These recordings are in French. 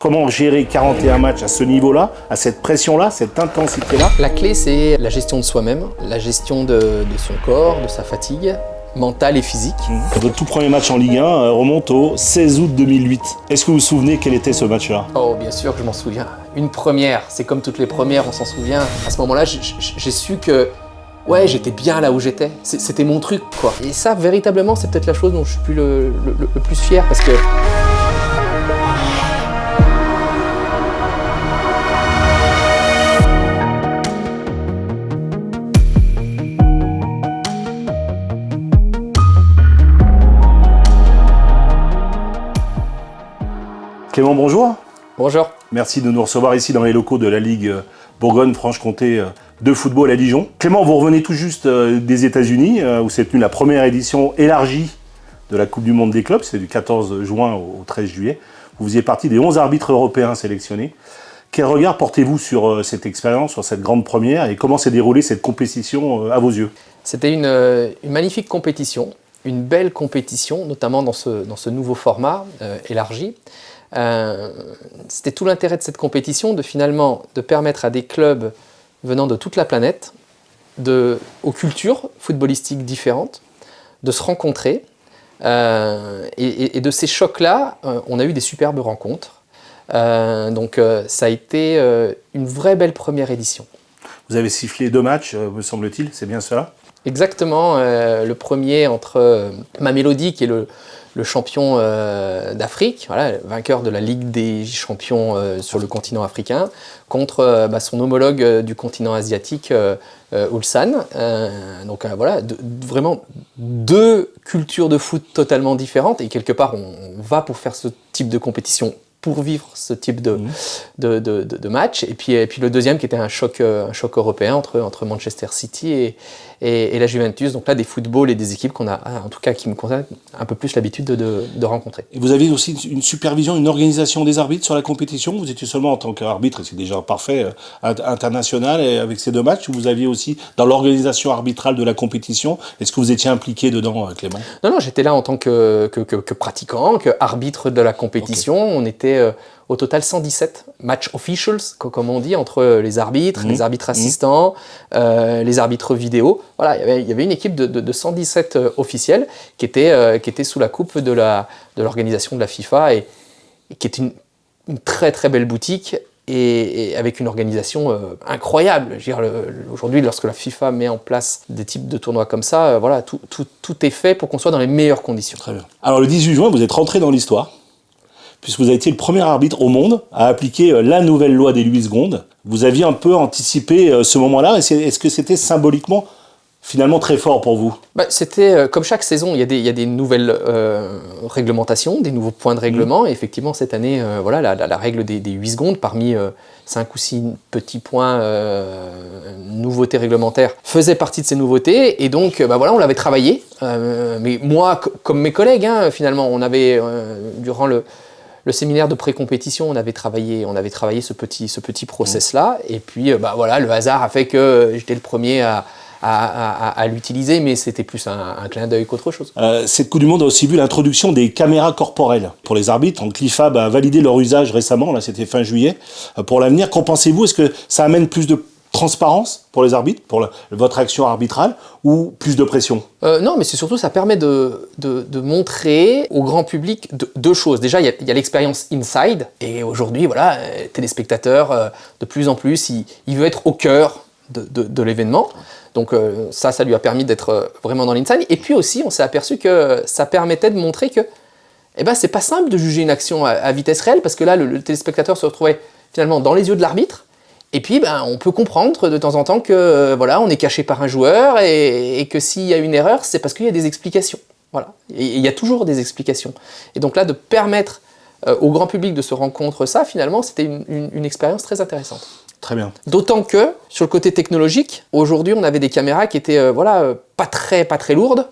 Comment gérer 41 matchs à ce niveau-là, à cette pression-là, cette intensité-là? La clé, c'est la gestion de soi-même, la gestion de son corps, de sa fatigue mentale et physique. Votre tout premier match en Ligue 1 remonte au 16 août 2008. Est-ce que vous vous souvenez quel était ce match-là? Oh, bien sûr que je m'en souviens. Une première, c'est comme toutes les premières, on s'en souvient. À ce moment-là, j'ai su que ouais, j'étais bien là où j'étais. C'était mon truc, quoi. Et ça, véritablement, c'est peut-être la chose dont je suis plus le plus fier, parce que Clément, bonjour. bonjour. Merci de nous recevoir ici dans les locaux de la Ligue Bourgogne-Franche-Comté de football à Dijon. Clément, vous revenez tout juste des États-Unis, où s'est tenue la première édition élargie de la Coupe du Monde des clubs. C'est du 14 juin au 13 juillet. Vous faisiez partie des 11 arbitres européens sélectionnés. Quel regard portez-vous sur cette expérience, sur cette grande première, et comment s'est déroulée cette compétition à vos yeux? C'était une magnifique compétition, une belle compétition, notamment dans ce nouveau format élargi. C'était tout l'intérêt de cette compétition de permettre à des clubs venant de toute la planète, aux cultures footballistiques différentes, de se rencontrer. Et de ces chocs-là, on a eu des superbes rencontres. Donc ça a été une vraie belle première édition. Vous avez sifflé 2 matchs, me semble-t-il, c'est bien cela? Exactement, le premier entre Mamelodi, qui est le champion d'Afrique, voilà, vainqueur de la Ligue des champions sur le continent africain, contre son homologue du continent asiatique, Ulsan. Donc voilà, vraiment 2 cultures de foot totalement différentes, et quelque part on va pour faire ce type de compétition, pour vivre ce type de match. Et puis le deuxième qui était un choc européen entre Manchester City et la Juventus. Donc là, des footballs et des équipes qu'on a, en tout cas qui me concernent, un peu plus l'habitude de rencontrer. Et vous aviez aussi une supervision, une organisation des arbitres sur la compétition? Vous étiez seulement en tant qu'arbitre, et c'est déjà parfait, international, et avec ces 2 matchs, vous aviez aussi dans l'organisation arbitrale de la compétition. Est-ce que vous étiez impliqué dedans, Clément? Non, j'étais là en tant que pratiquant, qu'arbitre de la compétition. Okay. On était au total 117 match officials, comme on dit, entre les arbitres, les arbitres assistants, les arbitres vidéo. Voilà, il y avait une équipe de 117 officiels qui était sous la coupe de l'organisation de la FIFA, et qui est une très très belle boutique, et avec une organisation incroyable. Je veux dire, aujourd'hui, lorsque la FIFA met en place des types de tournois comme ça, voilà, tout est fait pour qu'on soit dans les meilleures conditions. Très bien. Alors le 18 juin, vous êtes rentré dans l'histoire, puisque vous avez été le premier arbitre au monde à appliquer la nouvelle loi des 8 secondes. Vous aviez un peu anticipé ce moment-là. Est-ce que c'était symboliquement finalement très fort pour vous? C'était comme chaque saison, il y a des nouvelles réglementations, des nouveaux points de règlement. Et effectivement, cette année, voilà, la règle des 8 secondes, parmi 5 ou 6 petits points nouveautés réglementaires, faisait partie de ces nouveautés. Et donc, voilà, on l'avait travaillé. Mais moi, comme mes collègues, finalement, on avait, durant le séminaire de pré-compétition, on avait travaillé ce petit process-là. Et puis, voilà, le hasard a fait que j'étais le premier à l'utiliser, mais c'était plus un clin d'œil qu'autre chose. Cette Coupe du Monde a aussi vu l'introduction des caméras corporelles pour les arbitres. Donc l'IFAB a validé leur usage récemment, là c'était fin juillet. Pour l'avenir, qu'en pensez-vous? Est-ce que ça amène plus de transparence pour les arbitres, pour votre action arbitrale, ou plus de pression? Non, mais c'est surtout, ça permet de montrer au grand public 2 choses. Déjà, il y a l'expérience inside, et aujourd'hui, voilà, téléspectateur, de plus en plus, il veut être au cœur de l'événement. Donc ça lui a permis d'être vraiment dans l'inside. Et puis aussi, on s'est aperçu que ça permettait de montrer que c'est pas simple de juger une action à vitesse réelle, parce que là, le téléspectateur se retrouvait finalement dans les yeux de l'arbitre. Et puis, on peut comprendre de temps en temps que voilà, on est caché par un joueur, et que s'il y a une erreur, c'est parce qu'il y a des explications. Voilà. Et il y a toujours des explications. Et donc là, de permettre au grand public de se rendre compte de ça, finalement, c'était une expérience très intéressante. Très bien. D'autant que, sur le côté technologique, aujourd'hui, on avait des caméras qui étaient pas très lourdes,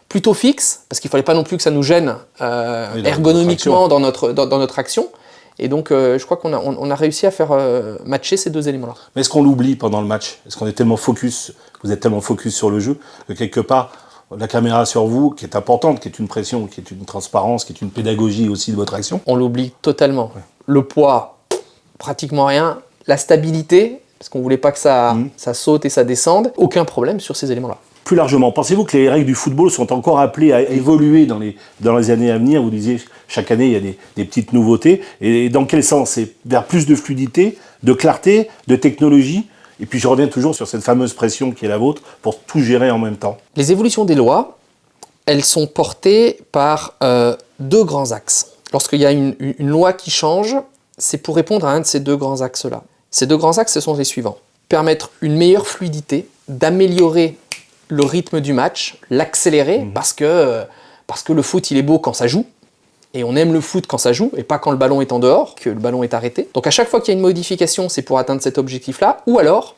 plutôt fixes, parce qu'il ne fallait pas non plus que ça nous gêne ergonomiquement dans notre action. Et donc, je crois qu'on a réussi à faire matcher ces 2 éléments-là. Mais est-ce qu'on l'oublie pendant le match? Est-ce qu'on est tellement focus, vous êtes tellement focus sur le jeu, que quelque part, la caméra sur vous, qui est importante, qui est une pression, qui est une transparence, qui est une pédagogie aussi de votre action? On l'oublie totalement. Ouais. Le poids, pratiquement rien. La stabilité, parce qu'on ne voulait pas que ça saute et ça descende. Aucun problème sur ces éléments-là. Plus largement, pensez-vous que les règles du football sont encore appelées à évoluer dans les années à venir? Vous disiez, chaque année, il y a des petites nouveautés. Et dans quel sens? C'est vers plus de fluidité, de clarté, de technologie? Et puis je reviens toujours sur cette fameuse pression qui est la vôtre pour tout gérer en même temps. Les évolutions des lois, elles sont portées par deux grands axes. Lorsqu'il y a une loi qui change, c'est pour répondre à un de ces deux grands axes-là. Ces deux grands axes, ce sont les suivants. Permettre une meilleure fluidité, d'améliorer le rythme du match, l'accélérer, parce que le foot, il est beau quand ça joue. Et on aime le foot quand ça joue, et pas quand le ballon est en dehors, que le ballon est arrêté. Donc à chaque fois qu'il y a une modification, c'est pour atteindre cet objectif-là, ou alors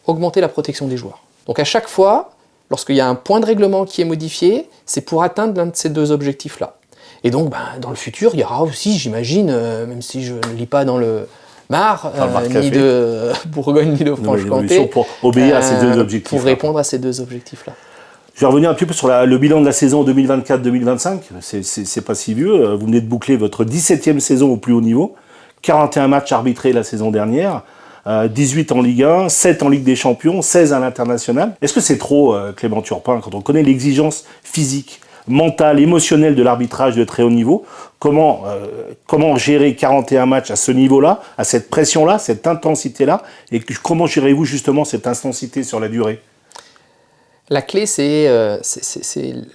augmenter la protection des joueurs. Donc à chaque fois, lorsqu'il y a un point de règlement qui est modifié, c'est pour atteindre l'un de ces deux objectifs-là. Et donc dans le futur, il y aura aussi, j'imagine, même si je ne lis pas dans le Mar, ni de Bourgogne, ni de Franche-Comté, pour obéir à ces deux objectifs. Pour répondre à ces deux objectifs-là. Je vais revenir un petit peu sur le bilan de la saison 2024-2025. C'est pas si vieux. Vous venez de boucler votre 17e saison au plus haut niveau. 41 matchs arbitrés la saison dernière. 18 en Ligue 1, 7 en Ligue des Champions, 16 à l'international. Est-ce que c'est trop, Clément Turpin, quand on connaît l'exigence physique, mentale, émotionnelle de l'arbitrage de très haut niveau? Comment gérer 41 matchs à ce niveau-là, à cette pression-là, cette intensité-là? Et comment gérez-vous justement cette intensité sur la durée? La clé, c'est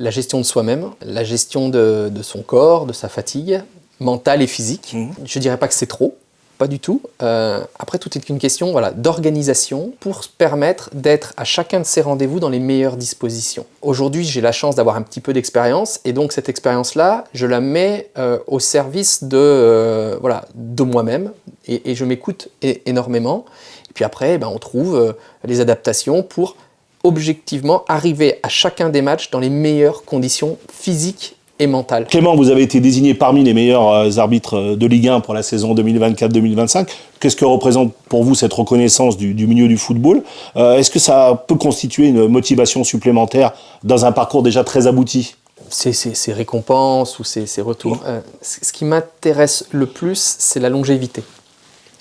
la gestion de soi-même, la gestion de son corps, de sa fatigue, mentale et physique. Je ne dirais pas que c'est trop, pas du tout. Après, tout est une question d'organisation pour se permettre d'être à chacun de ces rendez-vous dans les meilleures dispositions. Aujourd'hui, j'ai la chance d'avoir un petit peu d'expérience, et donc cette expérience-là, je la mets au service de moi-même, et je m'écoute énormément. Et puis après, on trouve les adaptations pour objectivement arriver à chacun des matchs dans les meilleures conditions physiques et mentales. Clément, vous avez été désigné parmi les meilleurs arbitres de Ligue 1 pour la saison 2024-2025. Qu'est-ce que représente pour vous cette reconnaissance du milieu du football? Est-ce que ça peut constituer une motivation supplémentaire dans un parcours déjà très abouti? Ces récompenses ou ces retours, ce qui m'intéresse le plus, c'est la longévité.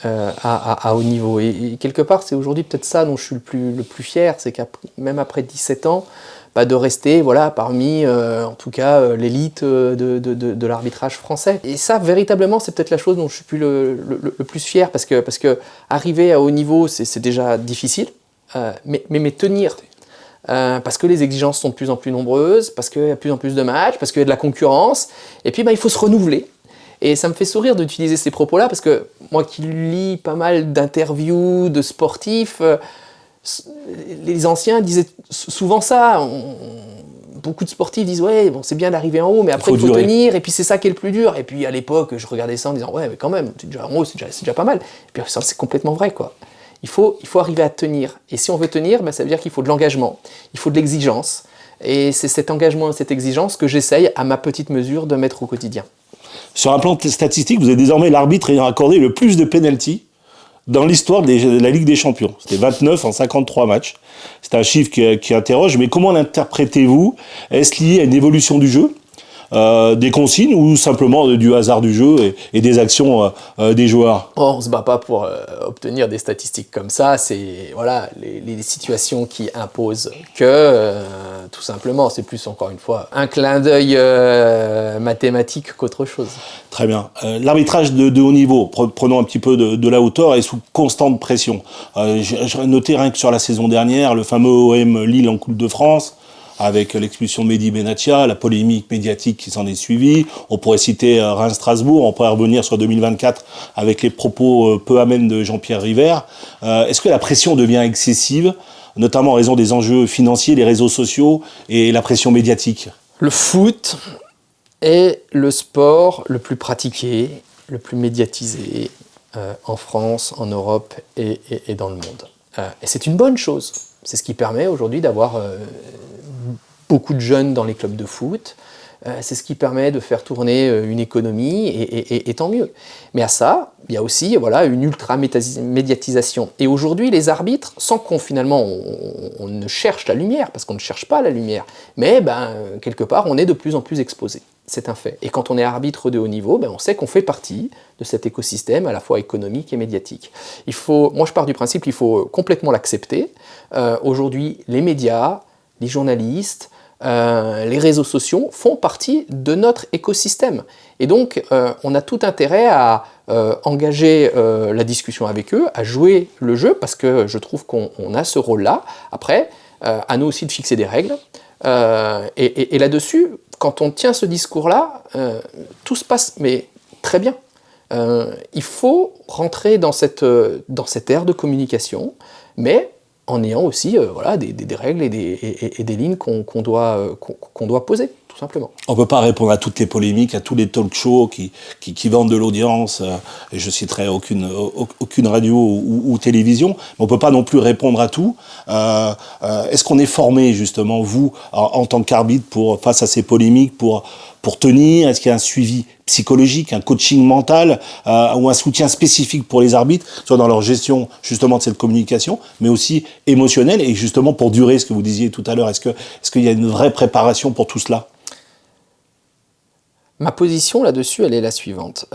À haut niveau. Et quelque part, c'est aujourd'hui peut-être ça dont je suis le plus fier, c'est qu'à même après 17 ans, de rester parmi, en tout cas, l'élite de l'arbitrage français. Et ça, véritablement, c'est peut-être la chose dont je suis le plus fier, parce que arriver à haut niveau, c'est déjà difficile, mais tenir. Parce que les exigences sont de plus en plus nombreuses, parce qu'il y a de plus en plus de matchs, parce qu'il y a de la concurrence, et puis il faut se renouveler. Et ça me fait sourire d'utiliser ces propos-là, parce que moi qui lis pas mal d'interviews de sportifs, les anciens disaient souvent ça. Beaucoup de sportifs disent « Ouais, bon, c'est bien d'arriver en haut, mais après il faut tenir, et puis c'est ça qui est le plus dur. » Et puis à l'époque, je regardais ça en disant « Ouais, mais quand même, t'es déjà en haut, c'est déjà pas mal. » Et puis ça, c'est complètement vrai, quoi. Il faut arriver à tenir. Et si on veut tenir, ça veut dire qu'il faut de l'engagement, il faut de l'exigence. Et c'est cet engagement et cette exigence que j'essaye, à ma petite mesure, de mettre au quotidien. Sur un plan statistique, vous êtes désormais l'arbitre ayant accordé le plus de pénaltys dans l'histoire de la Ligue des Champions. C'était 29 en 53 matchs. C'est un chiffre qui interroge, mais comment l'interprétez-vous? Est-ce lié à une évolution du jeu, des consignes, ou simplement du hasard du jeu et des actions des joueurs? On ne se bat pas pour obtenir des statistiques comme ça. C'est les situations qui imposent que, tout simplement, c'est plus, encore une fois, un clin d'œil mathématique qu'autre chose. Très bien. L'arbitrage de haut niveau, prenons un petit peu de la hauteur, est sous constante pression. J'ai noté rien que sur la saison dernière, le fameux OM Lille en Coupe de France, avec l'expulsion de Mehdi Benatia, la polémique médiatique qui s'en est suivie. On pourrait citer Reims-Strasbourg, on pourrait revenir sur 2024 avec les propos peu amènes de Jean-Pierre River. Est-ce que la pression devient excessive, notamment en raison des enjeux financiers, les réseaux sociaux et la pression médiatique? Le foot est le sport le plus pratiqué, le plus médiatisé en France, en Europe et dans le monde. Et c'est une bonne chose. C'est ce qui permet aujourd'hui d'avoir beaucoup de jeunes dans les clubs de foot. C'est ce qui permet de faire tourner une économie, et tant mieux. Mais à ça, il y a aussi une ultra-médiatisation. Et aujourd'hui, les arbitres, sans qu'on finalement on ne cherche la lumière, parce qu'on ne cherche pas la lumière, mais quelque part, on est de plus en plus exposé. c'est un fait. Et quand on est arbitre de haut niveau, on sait qu'on fait partie de cet écosystème à la fois économique et médiatique. Moi je pars du principe qu'il faut complètement l'accepter. Aujourd'hui, les médias, les journalistes, les réseaux sociaux font partie de notre écosystème. Et donc, on a tout intérêt à engager la discussion avec eux, à jouer le jeu, parce que je trouve qu'on a ce rôle-là. Après, à nous aussi de fixer des règles. Et là-dessus, quand on tient ce discours-là, tout se passe mais très bien. Il faut rentrer dans cette ère de communication, mais en ayant aussi des règles et des lignes qu'on doit poser, tout simplement. On ne peut pas répondre à toutes les polémiques, à tous les talk shows qui vendent de l'audience, et je citerai aucune radio ou télévision, mais on ne peut pas non plus répondre à tout. Est-ce qu'on est formé, justement, vous, en tant qu'arbitre, face à ces polémiques, pour tenir? Est-ce qu'il y a un suivi psychologique, un coaching mental, ou un soutien spécifique pour les arbitres, soit dans leur gestion justement de cette communication, mais aussi émotionnelle, et justement pour durer, ce que vous disiez tout à l'heure, est-ce qu'il y a une vraie préparation pour tout cela? Ma position là-dessus, elle est la suivante.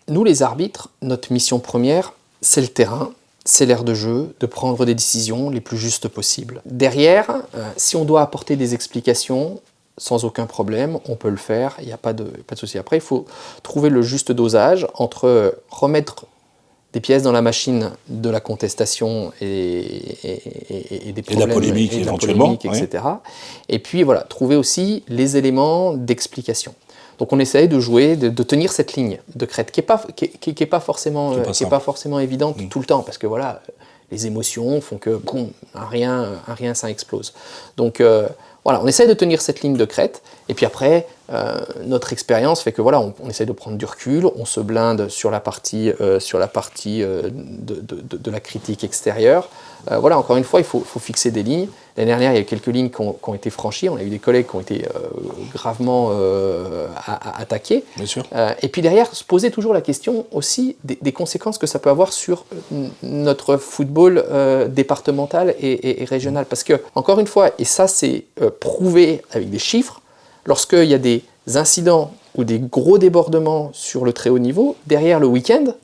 Nous, les arbitres, notre mission première, c'est le terrain, c'est l'aire de jeu, de prendre des décisions les plus justes possibles. Derrière, si on doit apporter des explications, sans aucun problème, on peut le faire, il n'y a pas de souci. Après, il faut trouver le juste dosage entre remettre des pièces dans la machine de la contestation et des problèmes, et de la polémique, éventuellement, etc. Et puis voilà, trouver aussi les éléments d'explication. Donc on essaye de jouer, de tenir cette ligne de crête qui est pas forcément évidente tout le temps, parce que voilà, les émotions font que boum, un rien ça explose. Donc voilà, on essaye de tenir cette ligne de crête, et puis après, notre expérience fait que voilà, on essaye de prendre du recul, on se blinde sur la partie de la critique extérieure. Voilà, encore une fois, il faut fixer des lignes. L'année dernière, il y a eu quelques lignes qui ont été franchies, on a eu des collègues qui ont été gravement attaqués. Bien sûr. Et puis derrière, se poser toujours la question aussi des conséquences que ça peut avoir sur notre football départemental et régional. Parce que, encore une fois, et ça c'est prouvé avec des chiffres, lorsqu'il y a des incidents ou des gros débordements sur le très haut niveau, derrière le week-end,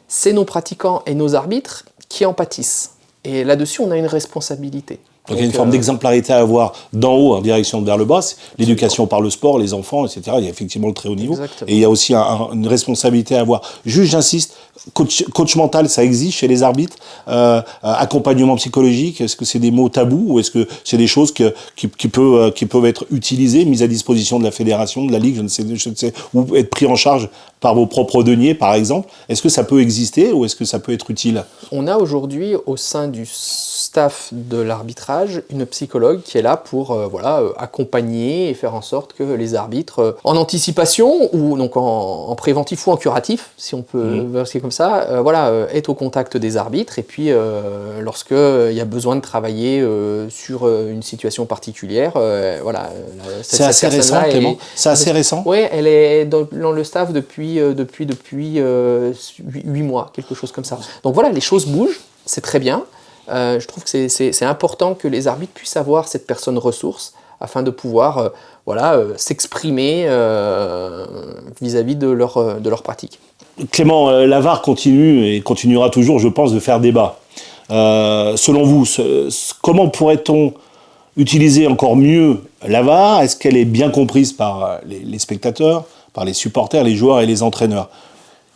c'est nos pratiquants et nos arbitres qui en pâtissent. Et là-dessus, on a une responsabilité. Donc il y a une forme d'exemplarité à avoir d'en haut en direction vers le bas, l'éducation par le sport, les enfants, etc. Il y a effectivement le très haut niveau. Exactement. Et il y a aussi une responsabilité à avoir. Juste, j'insiste, coach mental, ça existe chez les arbitres. Accompagnement psychologique, est-ce que c'est des mots tabous ou est-ce que c'est des choses qui peuvent être utilisées, mises à disposition de la fédération, de la ligue, je ne sais, ou être pris en charge par vos propres deniers, par exemple? Est-ce que ça peut exister ou est-ce que ça peut être utile? On a aujourd'hui, au sein du staff de l'arbitrage, une psychologue qui est là pour accompagner et faire en sorte que les arbitres, en anticipation ou donc en préventif ou en curatif, si on peut voir comme ça, aient au contact des arbitres, et puis lorsqu'il y a besoin de travailler sur une situation particulière, c'est assez récent, Clément. C'est assez récent. Oui, elle est dans le staff depuis 8 mois, quelque chose comme ça. Donc voilà, les choses bougent, c'est très bien. Je trouve que c'est important que les arbitres puissent avoir cette personne ressource afin de pouvoir s'exprimer vis-à-vis de leur pratique. Clément, la VAR continue et continuera toujours, je pense, de faire débat. Selon vous, comment pourrait-on utiliser encore mieux la VAR? Est-ce qu'elle est bien comprise par les spectateurs, par les supporters, les joueurs et les entraîneurs?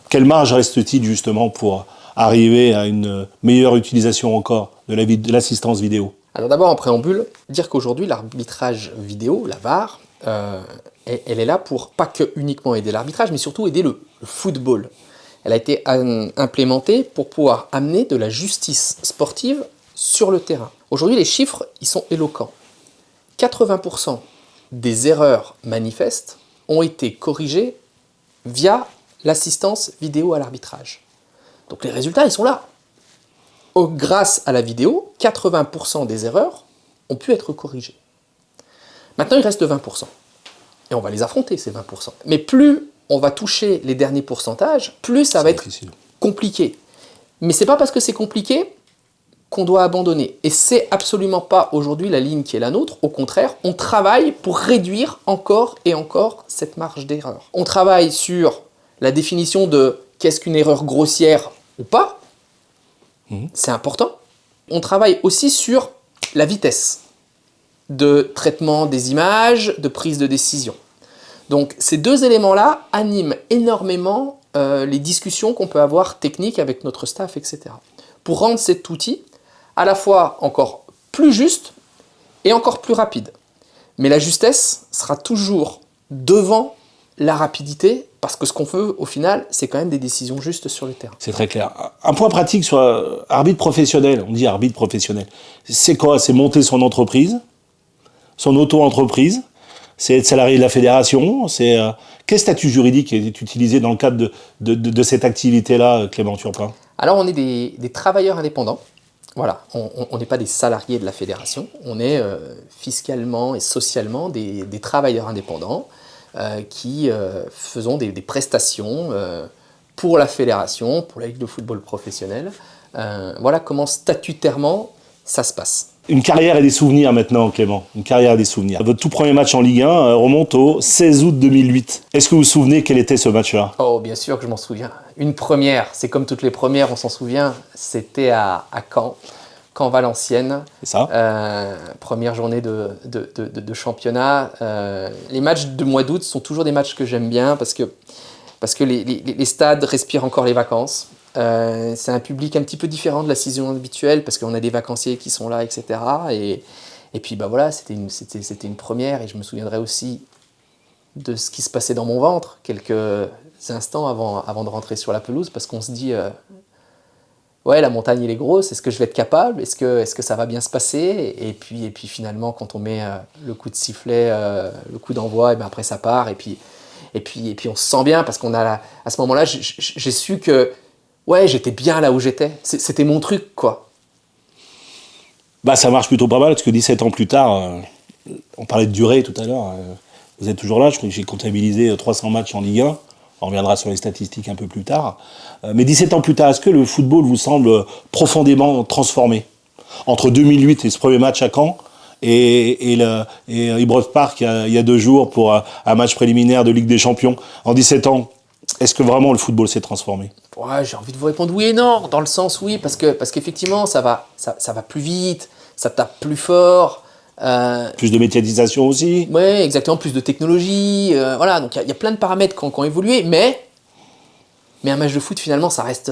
Quelle marge reste-t-il justement pour arriver à une meilleure utilisation encore de l'assistance vidéo? Alors d'abord, en préambule, dire qu'aujourd'hui, l'arbitrage vidéo, la VAR, elle est là pour pas que uniquement aider l'arbitrage, mais surtout aider le football. Elle a été implémentée pour pouvoir amener de la justice sportive sur le terrain. Aujourd'hui, les chiffres, ils sont éloquents. 80% des erreurs manifestes ont été corrigées via l'assistance vidéo à l'arbitrage. Donc les résultats, ils sont là. Grâce à la vidéo, 80% des erreurs ont pu être corrigées. Maintenant, il reste 20%. Et on va les affronter, ces 20%. Mais plus on va toucher les derniers pourcentages, plus ça va être compliqué. Mais c'est pas parce que c'est compliqué qu'on doit abandonner. Et c'est absolument pas aujourd'hui la ligne qui est la nôtre. Au contraire, on travaille pour réduire encore et encore cette marge d'erreur. On travaille sur la définition de qu'est-ce qu'une erreur grossière ou pas. C'est important. On travaille aussi sur la vitesse de traitement des images, de prise de décision. Donc ces deux éléments-là animent énormément les discussions qu'on peut avoir techniques avec notre staff, etc. Pour rendre cet outil à la fois encore plus juste et encore plus rapide. Mais la justesse sera toujours devant la rapidité, parce que ce qu'on veut au final, c'est quand même des décisions justes sur le terrain. C'est très clair. Un point pratique sur arbitre professionnel, on dit arbitre professionnel. C'est quoi? C'est monter son entreprise, son auto-entreprise, c'est être salarié de la fédération, c'est... Quel statut juridique est utilisé dans le cadre de cette activité-là, Clément Turpin? Alors on est des travailleurs indépendants. Voilà, on n'est pas des salariés de la fédération, on est fiscalement et socialement des travailleurs indépendants qui faisons des prestations pour la fédération, pour la Ligue de football professionnel. Voilà comment statutairement ça se passe. Une carrière et des souvenirs maintenant, Clément. Une carrière et des souvenirs. Votre tout premier match en Ligue 1 remonte au 16 août 2008. Est-ce que vous vous souvenez quel était ce match-là? Oh, bien sûr que je m'en souviens. Une première, c'est comme toutes les premières, on s'en souvient. C'était à Caen, Caen-Valenciennes. C'est ça. Première journée de championnat. Les matchs de mois d'août sont toujours des matchs que j'aime bien parce que les stades respirent encore les vacances. C'est un public un petit peu différent de la saison habituelle parce qu'on a des vacanciers qui sont là, etc. Et puis bah voilà, c'était une première et je me souviendrai aussi de ce qui se passait dans mon ventre quelques instants avant de rentrer sur la pelouse parce qu'on se dit ouais, la montagne elle est grosse, est-ce que je vais être capable, est-ce que ça va bien se passer et puis finalement quand on met le coup de sifflet, le coup d'envoi, et ben après ça part et puis on se sent bien parce qu'on a à ce moment-là j'ai su que ouais, j'étais bien là où j'étais. C'était mon truc, quoi. Bah, ça marche plutôt pas mal, parce que 17 ans plus tard, on parlait de durée tout à l'heure, vous êtes toujours là, je crois que j'ai comptabilisé 300 matchs en Ligue 1, on reviendra sur les statistiques un peu plus tard. Mais 17 ans plus tard, est-ce que le football vous semble profondément transformé? Entre 2008 et ce premier match à Caen, et Ibrox Park il y a 2 jours pour un match préliminaire de Ligue des Champions, en 17 ans, est-ce que vraiment le football s'est transformé? Ouais, j'ai envie de vous répondre oui et non, dans le sens oui, parce qu'effectivement, ça va plus vite, ça tape plus fort. Plus de médiatisation aussi. Oui, exactement, plus de technologie. Voilà, donc il y a plein de paramètres qui ont évolué, mais un match de foot, finalement, ça reste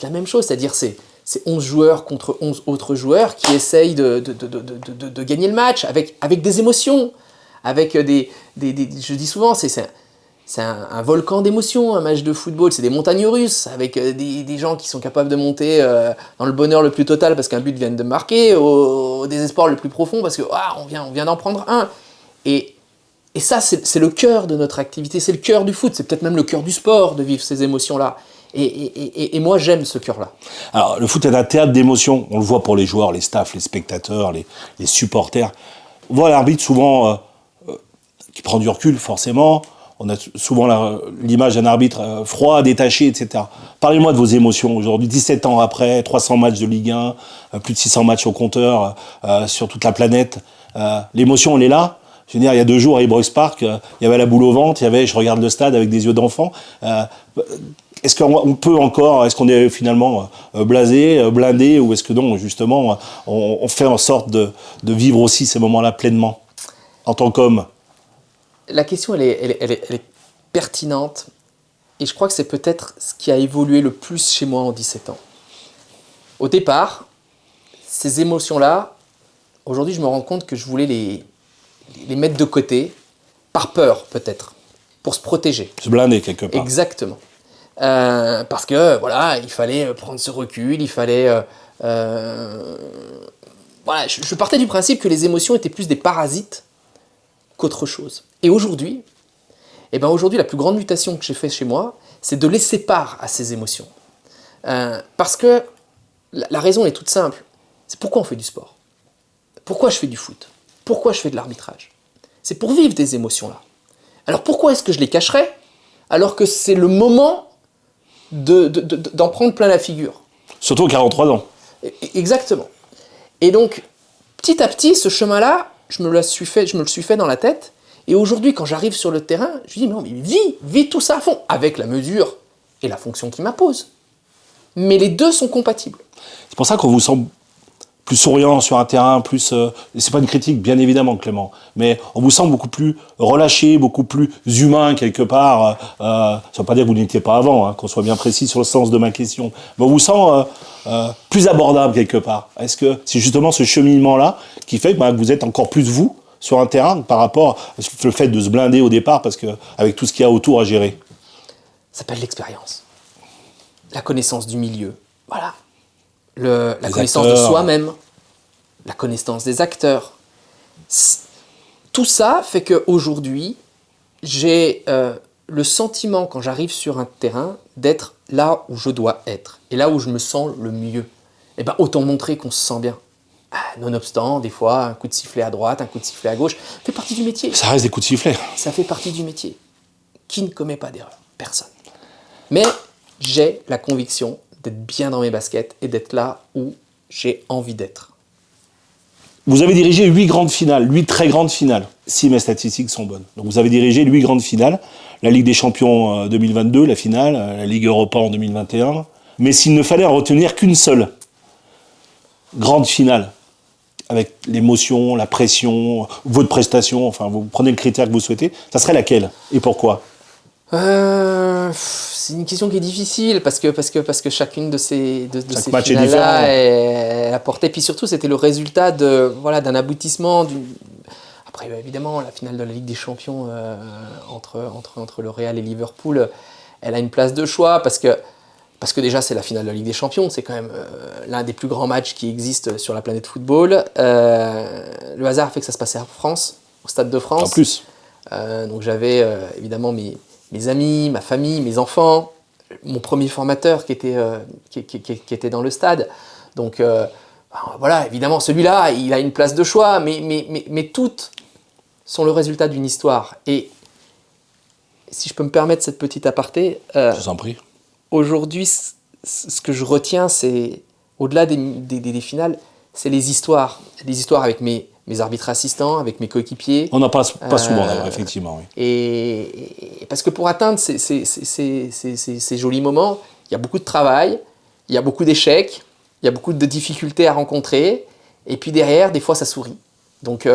la même chose. C'est-à-dire, c'est 11 joueurs contre 11 autres joueurs qui essayent de gagner le match avec des émotions, avec je dis souvent, c'est un volcan d'émotions, un match de football. C'est des montagnes russes avec des gens qui sont capables de monter dans le bonheur le plus total parce qu'un but vient de marquer, au désespoir le plus profond parce que on vient d'en prendre un. Et ça, c'est le cœur de notre activité, c'est le cœur du foot, c'est peut-être même le cœur du sport de vivre ces émotions-là. Et moi, j'aime ce cœur-là. Alors, le foot est un théâtre d'émotions. On le voit pour les joueurs, les staffs, les spectateurs, les supporters. On voit l'arbitre souvent qui prend du recul, forcément. On a souvent l'image d'un arbitre froid, détaché, etc. Parlez-moi de vos émotions aujourd'hui, 17 ans après, 300 matchs de Ligue 1, plus de 600 matchs au compteur sur toute la planète. L'émotion, elle est là. Je veux dire, il y a 2 jours à Ibrox Park, il y avait la boule au ventre, je regarde le stade avec des yeux d'enfant. Est-ce qu'on peut encore, est-ce qu'on est finalement blasé, blindé, ou est-ce que non, justement, on fait en sorte de vivre aussi ces moments-là pleinement, en tant qu'homme? La question, elle est pertinente et je crois que c'est peut-être ce qui a évolué le plus chez moi en 17 ans. Au départ, ces émotions-là, aujourd'hui, je me rends compte que je voulais les mettre de côté, par peur peut-être, pour se protéger. Se blinder quelque part. Exactement. Parce que, voilà, il fallait prendre ce recul, il fallait... voilà, je partais du principe que les émotions étaient plus des parasites qu'autre chose. Et aujourd'hui, la plus grande mutation que j'ai faite chez moi, c'est de laisser part à ces émotions. Parce que la raison est toute simple. C'est pourquoi on fait du sport. Pourquoi je fais du foot. Pourquoi je fais de l'arbitrage. C'est pour vivre des émotions-là. Alors pourquoi est-ce que je les cacherais alors que c'est le moment d'en prendre plein la figure? Surtout à 43 ans. Exactement. Et donc, petit à petit, ce chemin-là, je me le suis fait dans la tête. Et aujourd'hui, quand j'arrive sur le terrain, je dis, mais non, mais vis tout ça à fond, avec la mesure et la fonction qu'il m'impose. Mais les deux sont compatibles. C'est pour ça qu'on vous sent plus souriant sur un terrain, plus... c'est pas une critique, bien évidemment, Clément, mais on vous sent beaucoup plus relâché, beaucoup plus humain, quelque part. Ça veut pas dire que vous n'étiez pas avant, hein, qu'on soit bien précis sur le sens de ma question. Mais on vous sent plus abordable, quelque part. Est-ce que c'est justement ce cheminement-là qui fait que vous êtes encore plus vous sur un terrain par rapport au fait de se blinder au départ, parce que avec tout ce qu'il y a autour à gérer? Ça s'appelle l'expérience. La connaissance du milieu. Voilà. La connaissance de soi-même, la connaissance des acteurs. Tout ça fait qu'aujourd'hui, j'ai le sentiment, quand j'arrive sur un terrain, d'être là où je dois être et là où je me sens le mieux. Et ben, autant montrer qu'on se sent bien. Nonobstant, des fois, un coup de sifflet à droite, un coup de sifflet à gauche, ça fait partie du métier. Ça reste des coups de sifflet. Ça fait partie du métier. Qui ne commet pas d'erreur? Personne. Mais j'ai la conviction d'être bien dans mes baskets et d'être là où j'ai envie d'être. Vous avez dirigé 8 grandes finales, 8 très grandes finales, si mes statistiques sont bonnes. Donc vous avez dirigé 8 grandes finales, la Ligue des Champions 2022, la finale, la Ligue Europa en 2021. Mais s'il ne fallait en retenir qu'une seule grande finale, avec l'émotion, la pression, votre prestation, enfin vous prenez le critère que vous souhaitez, ça serait laquelle et pourquoi? C'est une question qui est difficile parce que chacune de ces match est finales-là est apportée. Puis surtout, c'était le résultat d'un aboutissement. Après, évidemment, la finale de la Ligue des Champions entre le Real et Liverpool, elle a une place de choix parce que déjà, c'est la finale de la Ligue des Champions. C'est quand même l'un des plus grands matchs qui existent sur la planète football. Le hasard fait que ça se passait en France, au Stade de France. En plus. Donc j'avais évidemment mes amis, ma famille, mes enfants, mon premier formateur qui était dans le stade. Donc voilà, évidemment, celui-là, il a une place de choix, mais toutes sont le résultat d'une histoire. Et si je peux me permettre cette petite aparté, Je vous en prie. aujourd'hui, ce que je retiens, c'est, au-delà des finales, c'est les histoires. Les histoires avec mes arbitres assistants, avec mes coéquipiers. On n'en passe pas souvent, d'ailleurs, effectivement. Oui. Et parce que pour atteindre ces jolis moments, il y a beaucoup de travail, il y a beaucoup d'échecs, il y a beaucoup de difficultés à rencontrer, et puis derrière, des fois, ça sourit. Donc,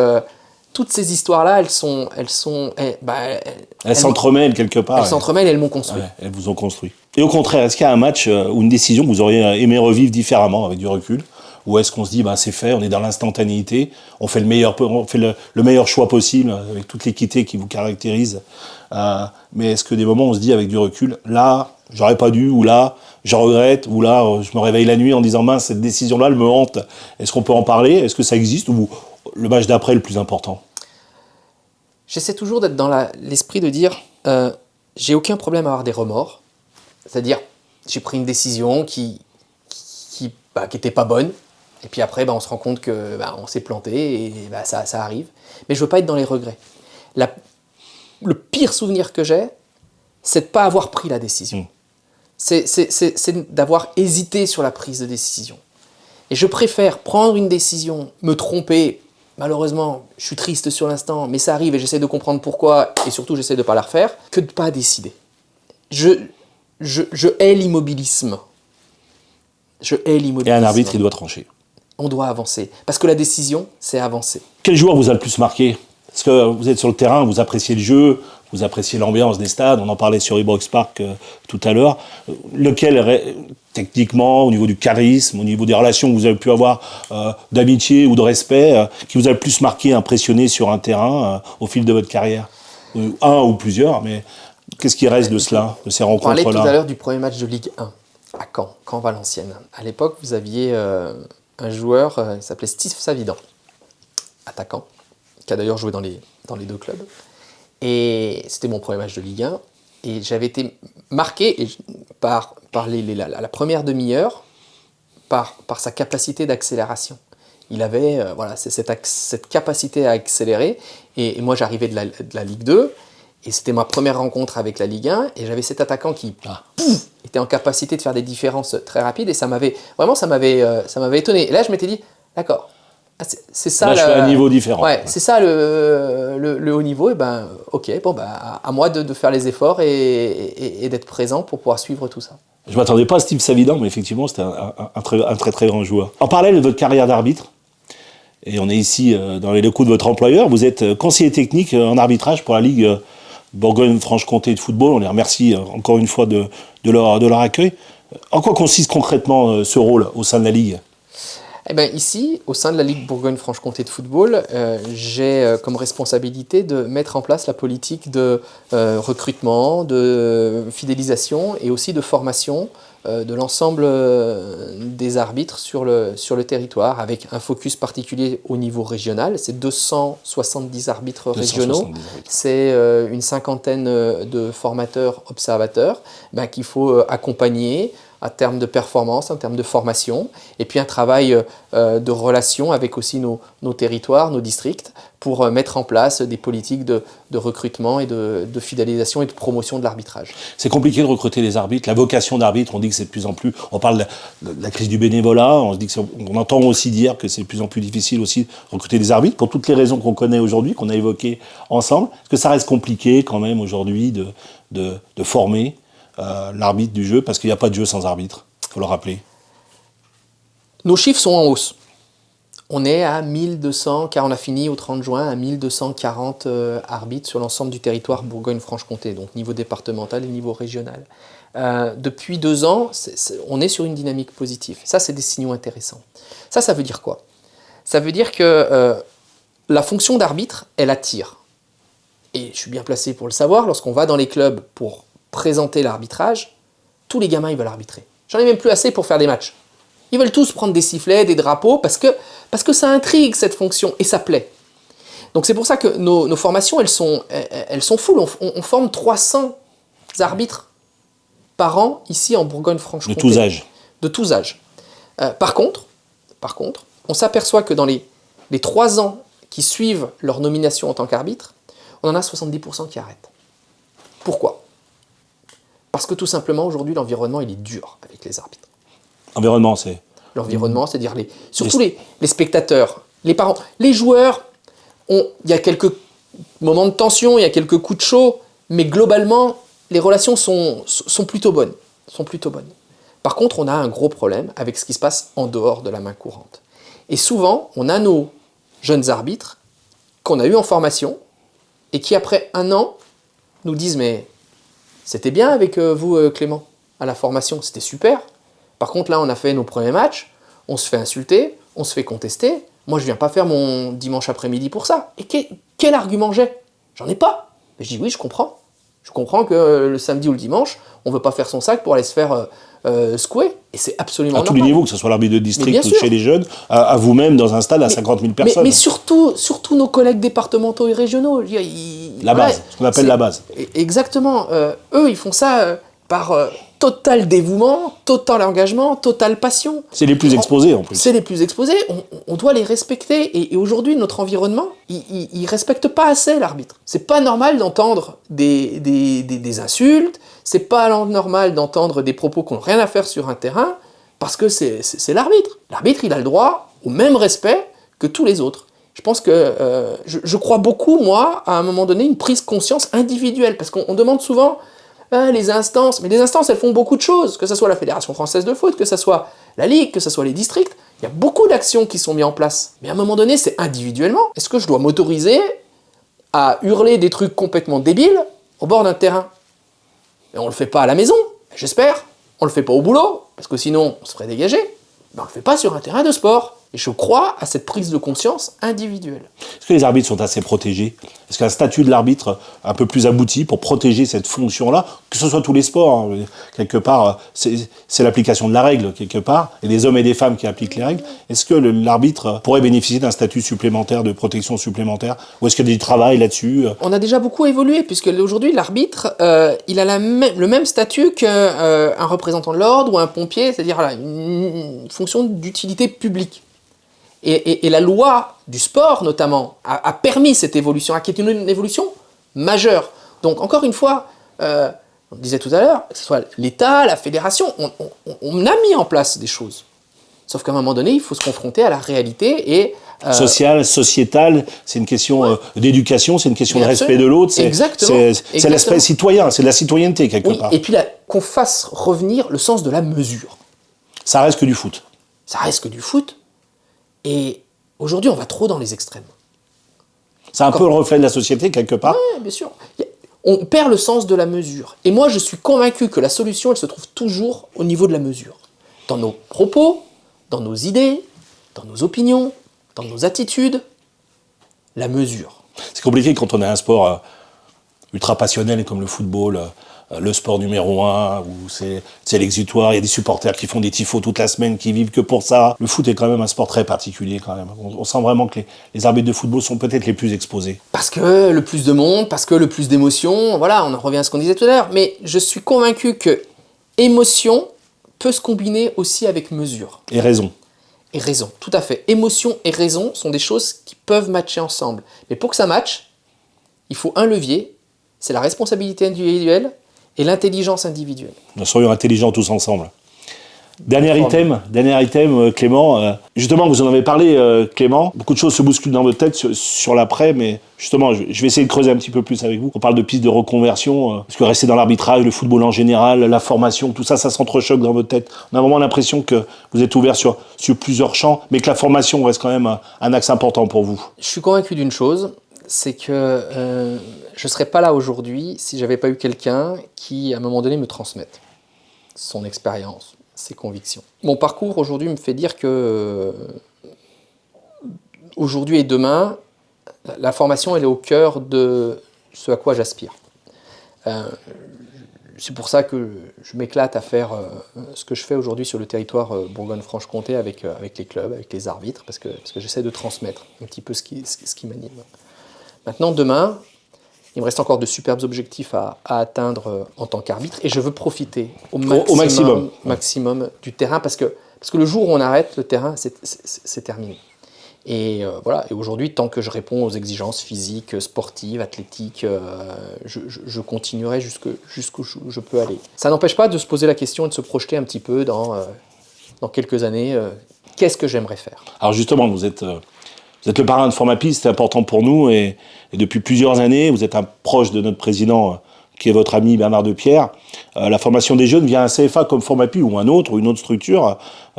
toutes ces histoires-là, elles s'entremêlent quelque part. Elles s'entremêlent et elles m'ont construit. Ouais, elles vous ont construit. Et au contraire, est-ce qu'il y a un match ou une décision que vous auriez aimé revivre différemment, avec du recul? Ou est-ce qu'on se dit, c'est fait, on est dans l'instantanéité, on fait le meilleur choix possible, avec toute l'équité qui vous caractérise. Mais est-ce que des moments, on se dit, avec du recul, là, j'aurais pas dû, ou là, je regrette, ou là, je me réveille la nuit en disant, mince, cette décision-là, elle me hante. Est-ce qu'on peut en parler? Est-ce que ça existe? Ou le match d'après est le plus important? J'essaie toujours d'être dans l'esprit de dire, j'ai aucun problème à avoir des remords. C'est-à-dire, j'ai pris une décision qui était pas bonne. Et puis après, on se rend compte que on s'est planté et ça arrive. Mais je veux pas être dans les regrets. Le pire souvenir que j'ai, c'est de pas avoir pris la décision. C'est d'avoir hésité sur la prise de décision. Et je préfère prendre une décision, me tromper. Malheureusement, je suis triste sur l'instant, mais ça arrive et j'essaie de comprendre pourquoi, et surtout j'essaie de ne pas la refaire, que de ne pas décider. Je hais l'immobilisme. Et un arbitre, il doit trancher. On doit avancer. Parce que la décision, c'est avancer. Quel joueur vous a le plus marqué? Parce que vous êtes sur le terrain, vous appréciez le jeu, vous appréciez l'ambiance des stades, on en parlait sur Ibrox Park tout à l'heure. Lequel, techniquement, au niveau du charisme, au niveau des relations que vous avez pu avoir d'amitié ou de respect, qui vous a le plus marqué, impressionné sur un terrain au fil de votre carrière? Un ou plusieurs, mais qu'est-ce qui reste de cela, de ces rencontres-là? On parlait tout à l'heure du premier match de Ligue 1 à Caen-Valenciennes. À l'époque, vous aviez un joueur qui s'appelait Steve Savidan, attaquant, qui a d'ailleurs joué dans les deux clubs. Et c'était mon premier match de Ligue 1. Et j'avais été marqué par la première demi-heure, par sa capacité d'accélération. Il avait cette capacité à accélérer. Et moi, j'arrivais de la Ligue 2. Et c'était ma première rencontre avec la Ligue 1, et j'avais cet attaquant qui était en capacité de faire des différences très rapides, et ça m'avait étonné. Et là, je m'étais dit, d'accord, c'est ça. Là, je fais un niveau différent. Ouais, c'est ça le haut niveau. Et ben, ok, bon, ben, à moi de faire les efforts et d'être présent pour pouvoir suivre tout ça. Je ne m'attendais pas à Steve Savidan, mais effectivement, c'était un très très grand joueur. En parallèle de votre carrière d'arbitre, et on est ici dans les locaux de votre employeur, vous êtes conseiller technique en arbitrage pour la Ligue Bourgogne-Franche-Comté de football. On les remercie encore une fois de leur accueil. En quoi consiste concrètement ce rôle au sein de la Ligue ? Eh bien, ici, au sein de la Ligue Bourgogne-Franche-Comté de football, j'ai comme responsabilité de mettre en place la politique de recrutement, de fidélisation et aussi de formation de l'ensemble des arbitres sur le territoire, avec un focus particulier au niveau régional. C'est 270 arbitres régionaux, c'est une cinquantaine de formateurs, observateurs qu'il faut accompagner en termes de performance, en termes de formation, et puis un travail de relation avec aussi nos territoires, nos districts, pour mettre en place des politiques de recrutement et de fidélisation et de promotion de l'arbitrage. C'est compliqué de recruter des arbitres. La vocation d'arbitre, on dit que c'est de plus en plus... On parle de la crise du bénévolat, on entend aussi dire que c'est de plus en plus difficile aussi de recruter des arbitres, pour toutes les raisons qu'on connaît aujourd'hui, qu'on a évoquées ensemble. Est-ce que ça reste compliqué quand même aujourd'hui de former l'arbitre du jeu, parce qu'il n'y a pas de jeu sans arbitre, il faut le rappeler. Nos chiffres sont en hausse. On est à 1200, car on a fini au 30 juin, à 1240 arbitres sur l'ensemble du territoire Bourgogne-Franche-Comté, donc niveau départemental et niveau régional. Depuis 2 ans, on est sur une dynamique positive. Ça, c'est des signaux intéressants. Ça veut dire quoi ? Ça veut dire que la fonction d'arbitre, elle attire. Et je suis bien placé pour le savoir, lorsqu'on va dans les clubs pour présenter l'arbitrage, tous les gamins ils veulent arbitrer. J'en ai même plus assez pour faire des matchs. Ils veulent tous prendre des sifflets, des drapeaux, parce que ça intrigue cette fonction et ça plaît. Donc c'est pour ça que nos formations, elles sont full. On forme 300 arbitres par an ici en Bourgogne-Franche-Comté. De tous âges. De tous âges. Par contre, on s'aperçoit que dans les 3 ans qui suivent leur nomination en tant qu'arbitre, on en a 70% qui arrêtent. Pourquoi ? Parce que tout simplement, aujourd'hui, l'environnement, il est dur avec les arbitres. Environnement, c'est... L'environnement, c'est-à-dire surtout les spectateurs, les parents. Les joueurs, il y a quelques moments de tension, il y a quelques coups de chaud, mais globalement, les relations sont plutôt bonnes. Par contre, on a un gros problème avec ce qui se passe en dehors de la main courante. Et souvent, on a nos jeunes arbitres qu'on a eu en formation et qui, après 1 an, nous disent « mais c'était bien avec vous, Clément, à la formation, c'était super. Par contre, là, on a fait nos premiers matchs, on se fait insulter, on se fait contester. Moi, je viens pas faire mon dimanche après-midi pour ça. Et quel argument j'ai ? J'en ai pas. Mais je dis oui, je comprends. Je comprends que le samedi ou le dimanche, on veut pas faire son sac pour aller se faire secouer. Et c'est absolument normal. À tous les niveaux, que ce soit l'arbitre de district ou chez les jeunes, à vous-même dans un stade à 50 000 personnes. Mais surtout nos collègues départementaux et régionaux. La base, ce qu'on appelle la base. Exactement. Eux, ils font ça par total dévouement, total engagement, totale passion. C'est les plus exposés en plus. C'est les plus exposés, on doit les respecter. Et aujourd'hui, notre environnement, il respecte pas assez l'arbitre. C'est pas normal d'entendre des insultes, c'est pas normal d'entendre des propos qui n'ont rien à faire sur un terrain, parce que c'est l'arbitre. L'arbitre, il a le droit au même respect que tous les autres. Je pense que je crois beaucoup, moi, à un moment donné, une prise de conscience individuelle, parce qu'on demande souvent les instances, mais les instances, elles font beaucoup de choses, que ce soit la Fédération française de foot, que ce soit la Ligue, que ce soit les districts, il y a beaucoup d'actions qui sont mises en place. Mais à un moment donné, c'est individuellement. Est-ce que je dois m'autoriser à hurler des trucs complètement débiles au bord d'un terrain ? Et on le fait pas à la maison, j'espère. On le fait pas au boulot, parce que sinon, on se ferait dégager. Mais on le fait pas sur un terrain de sport. Et je crois à cette prise de conscience individuelle. Est-ce que les arbitres sont assez protégés ? Est-ce qu'un statut de l'arbitre un peu plus abouti pour protéger cette fonction-là, que ce soit tous les sports, hein, quelque part, c'est l'application de la règle, quelque part, et des hommes et des femmes qui appliquent les règles. Est-ce que l'arbitre pourrait bénéficier d'un statut supplémentaire, de protection supplémentaire ? Ou est-ce qu'il y a du travail là-dessus ? On a déjà beaucoup évolué, puisque aujourd'hui, l'arbitre, il a le même statut qu'un représentant de l'ordre ou un pompier, c'est-à-dire une fonction d'utilité publique. Et la loi du sport, notamment, a permis cette évolution, qui est une évolution majeure. Donc encore une fois, on disait tout à l'heure, que ce soit l'État, la fédération, on a mis en place des choses. Sauf qu'à un moment donné, il faut se confronter à la réalité et... Sociale, sociétale, c'est une question d'éducation, c'est une question de respect de l'autre, c'est l'aspect citoyen, c'est de la citoyenneté quelque part. Et puis qu'on fasse revenir le sens de la mesure. Ça reste que du foot. Ça reste que du foot. Et aujourd'hui, on va trop dans les extrêmes. C'est un peu le reflet de la société quelque part. Oui, bien sûr. On perd le sens de la mesure. Et moi, je suis convaincu que la solution, elle se trouve toujours au niveau de la mesure. Dans nos propos, dans nos idées, dans nos opinions, dans nos attitudes, la mesure. C'est compliqué quand on a un sport ultra passionnel comme le football, le sport numéro 1, où c'est l'exutoire, il y a des supporters qui font des tifos toute la semaine, qui vivent que pour ça. Le foot est quand même un sport très particulier quand même. On sent vraiment que les arbitres de football sont peut-être les plus exposés. Parce que le plus de monde, parce que le plus d'émotions, voilà, on en revient à ce qu'on disait tout à l'heure. Mais je suis convaincu que émotion peut se combiner aussi avec mesure. Et raison. Et raison, tout à fait. Émotion et raison sont des choses qui peuvent matcher ensemble. Mais pour que ça matche, il faut un levier, c'est la responsabilité individuelle et l'intelligence individuelle. Nous serions intelligents tous ensemble. Dernier item, Clément. Justement, vous en avez parlé, Clément. Beaucoup de choses se bousculent dans votre tête sur l'après, mais justement, je vais essayer de creuser un petit peu plus avec vous. On parle de pistes de reconversion, parce que rester dans l'arbitrage, le football en général, la formation, tout ça, ça s'entrechoque dans votre tête. On a vraiment l'impression que vous êtes ouvert sur plusieurs champs, mais que la formation reste quand même un axe important pour vous. Je suis convaincu d'une chose, c'est que je ne serais pas là aujourd'hui si j'avais pas eu quelqu'un qui, à un moment donné, me transmette son expérience, ses convictions. Mon parcours aujourd'hui me fait dire que aujourd'hui et demain, la formation elle est au cœur de ce à quoi j'aspire. C'est pour ça que je m'éclate à faire ce que je fais aujourd'hui sur le territoire Bourgogne-Franche-Comté avec les clubs, avec les arbitres, parce que j'essaie de transmettre un petit peu ce qui m'anime. Maintenant, demain, il me reste encore de superbes objectifs à atteindre en tant qu'arbitre et je veux profiter au maximum du terrain parce que le jour où on arrête le terrain, c'est terminé. Et voilà. Et aujourd'hui, tant que je réponds aux exigences physiques, sportives, athlétiques, je continuerai jusqu'où je peux aller. Ça n'empêche pas de se poser la question et de se projeter un petit peu dans quelques années. Qu'est-ce que j'aimerais faire ? Alors justement, vous êtes le parrain de Formapi, c'est important pour nous et depuis plusieurs années, vous êtes un proche de notre président qui est votre ami Bernard Depierre. La formation des jeunes via un CFA comme Formapi ou une autre structure,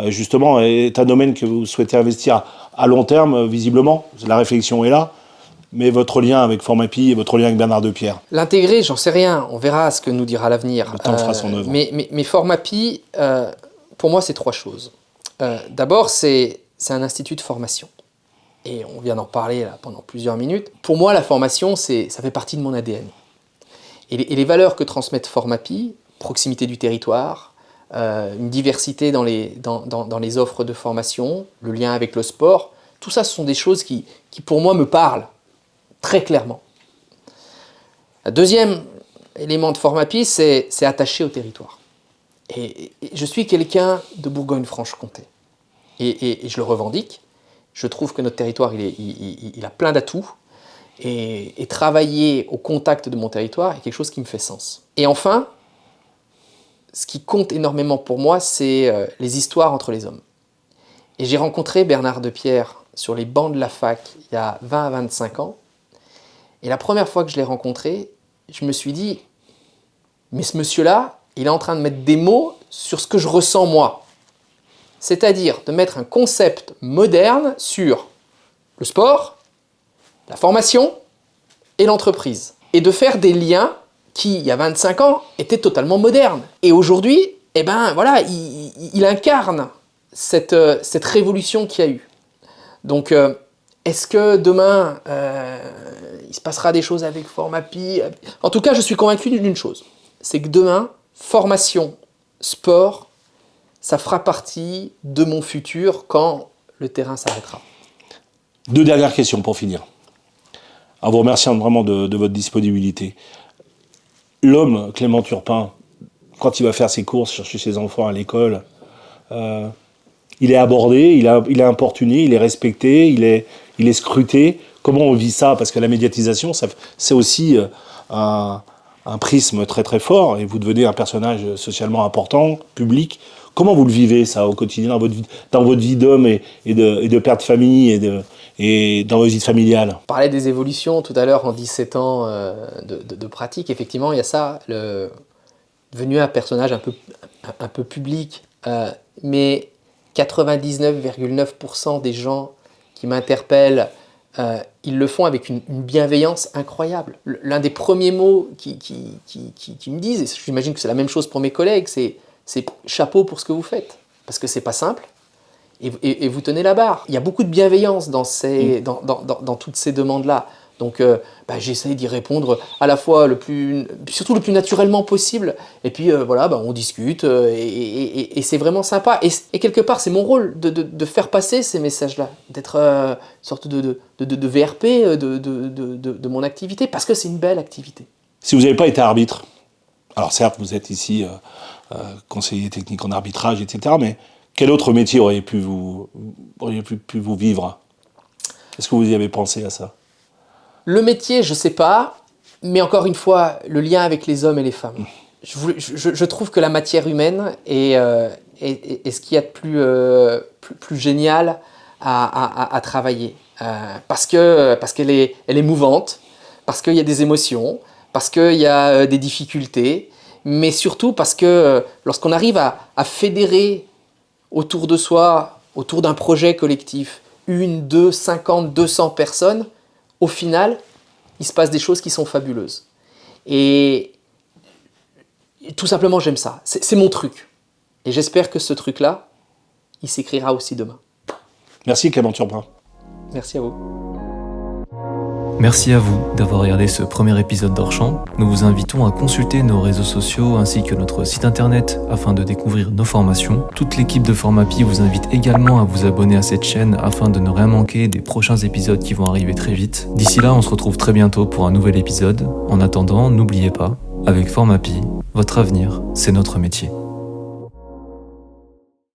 justement, est un domaine que vous souhaitez investir à long terme, visiblement. La réflexion est là. Mais votre lien avec Formapi et votre lien avec Bernard Depierre. L'intégrer, j'en sais rien. On verra ce que nous dira l'avenir. Le temps fera son œuvre. Mais Formapi, pour moi, c'est trois choses. D'abord, c'est un institut de formation. Et on vient d'en parler là, pendant plusieurs minutes. Pour moi, la formation, ça fait partie de mon ADN. Et les valeurs que transmettent Formapi, proximité du territoire, une diversité dans les offres de formation, le lien avec le sport, tout ça, ce sont des choses qui pour moi, me parlent très clairement. Le deuxième élément de Formapi, c'est attaché au territoire. Et je suis quelqu'un de Bourgogne-Franche-Comté. Et je le revendique. Je trouve que notre territoire, il a plein d'atouts. Et travailler au contact de mon territoire est quelque chose qui me fait sens. Et enfin, ce qui compte énormément pour moi, c'est les histoires entre les hommes. Et j'ai rencontré Bernard Depierre sur les bancs de la fac il y a 20 à 25 ans. Et la première fois que je l'ai rencontré, je me suis dit, mais ce monsieur-là, il est en train de mettre des mots sur ce que je ressens moi. C'est-à-dire de mettre un concept moderne sur le sport, la formation et l'entreprise. Et de faire des liens qui, il y a 25 ans, étaient totalement modernes. Et aujourd'hui, eh ben, voilà, il incarne cette révolution qu'il y a eu. Donc, est-ce que demain, il se passera des choses avec Formapi ? En tout cas, je suis convaincu d'une chose. C'est que demain, formation, sport, ça fera partie de mon futur quand le terrain s'arrêtera. Deux dernières questions pour finir. En vous remerciant vraiment de votre disponibilité. L'homme, Clément Turpin, quand il va faire ses courses, chercher ses enfants à l'école, il est abordé, il est importuné, il est respecté, il est scruté. Comment on vit ça ? Parce que la médiatisation, c'est aussi un un prisme très très fort et vous devenez un personnage socialement important, public. Comment vous le vivez ça au quotidien dans votre vie d'homme et de père de famille et dans votre vie familiale? On parlait des évolutions tout à l'heure en 17 ans de pratique. Effectivement, il y a ça, devenu un personnage un peu public. Mais 99,9% des gens qui m'interpellent, ils le font avec une bienveillance incroyable. L'un des premiers mots qui me disent, et j'imagine que c'est la même chose pour mes collègues, c'est chapeau pour ce que vous faites. Parce que c'est pas simple, et vous tenez la barre. Il y a beaucoup de bienveillance dans toutes ces demandes-là. Donc j'essaie d'y répondre à la fois surtout le plus naturellement possible. Et puis on discute et c'est vraiment sympa. Et quelque part, c'est mon rôle de faire passer ces messages-là, d'être une sorte de VRP de mon activité, parce que c'est une belle activité. Si vous n'avez pas été arbitre, alors certes, vous êtes ici conseiller technique en arbitrage, etc., mais quel autre métier auriez pu vous vivre? Est-ce que vous y avez pensé à ça? Le métier, je ne sais pas, mais encore une fois, le lien avec les hommes et les femmes. Je trouve que la matière humaine est ce qu'il y a de plus génial à travailler. Parce qu'elle est mouvante, parce qu'il y a des émotions, parce qu'il y a des difficultés, mais surtout parce que lorsqu'on arrive à fédérer autour de soi, autour d'un projet collectif, 1, 2, 50, 200 personnes, au final, il se passe des choses qui sont fabuleuses. Et tout simplement, j'aime ça. C'est mon truc. Et j'espère que ce truc-là, il s'écrira aussi demain. Merci Clément Turpin. Merci à vous. Merci à vous d'avoir regardé ce premier épisode d'Hors-Champ. Nous vous invitons à consulter nos réseaux sociaux ainsi que notre site internet afin de découvrir nos formations. Toute l'équipe de Formapi vous invite également à vous abonner à cette chaîne afin de ne rien manquer des prochains épisodes qui vont arriver très vite. D'ici là, on se retrouve très bientôt pour un nouvel épisode. En attendant, n'oubliez pas, avec Formapi, votre avenir, c'est notre métier.